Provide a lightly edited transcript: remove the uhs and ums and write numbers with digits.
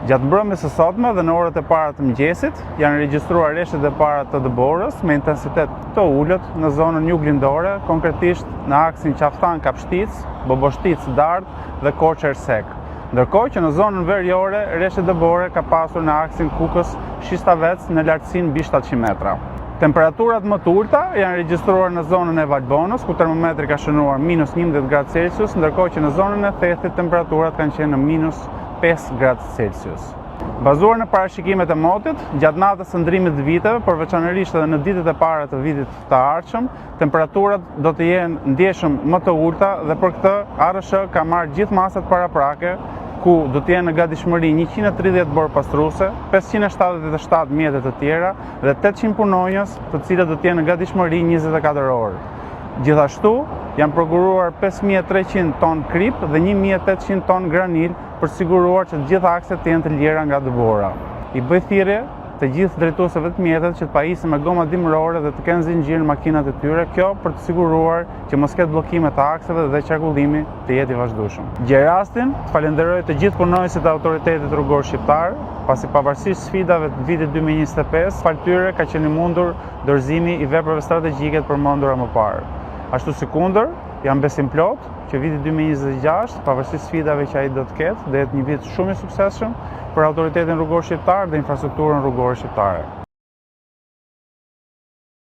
Gjatë mbrëmjes së sotme dhe në orët e para të mëngjesit janë regjistruar rreshtet e para të dëborës me intensitet të ulët në zonën juglindore, konkretisht në aksin Qaftan-Kapshtic, Boboshtic-Dardh dhe Korçë-Ersek. Ndërkohë që në zonën veriore rreshtet dëbore ka pasur në aksin Kukës-Shistavec në lartësinë mbi 700 metra. Temperaturat më të ulta janë regjistruar në zonën e Valbonës, ku termometri ka shënuar -11°C, ndërkohë që në zonën e Thethit temperaturat kanë qenë në -5°C. Bazuar në parashikimet e motit, gjatë natës së ndrimit të viteve, por veçanërisht edhe në ditët e para të vitit të ardhshëm, temperaturat do të jenë ndjeshëm më të ulta dhe për këtë ARSH ka marrë gjithë masat paraprake, ku do të jenë në gatishmëri 130 borë pastruese, 577 mjete të tjera dhe 800 punonjës, të cilët do të jenë në gatishmëri 24 orë. Gjithashtu, janë prokuruar 5300 ton krip dhe 1800 ton granil për siguruar që të gjitha akset të jenë të lira nga dëbora. I bëj thirrje të gjithë drejtuesve të mjetet që të pajisin me goma dimrore dhe të kenë zinxhir makinat e tyre, kjo për të siguruar që mos ketë bllokime të akseve dhe qarkullimi të jetë i vazhdueshëm. Gjej rastin, të falenderoj të gjithë punonjësit e autoritetit rrugor shqiptar, pasi pavarësisht sfidave të vitit 2025, fal tyre ka qenë i mundur dorëzimi i veprave strategjike të përmendura më parë. Ashtu si kundër, jam besim plot që viti 2026, pavarësisht sfidave që ai do të ketë, do jetë një vit shumë i suksesshëm për autoritetin rrugor shqiptar dhe infrastrukturën rrugore shqiptare.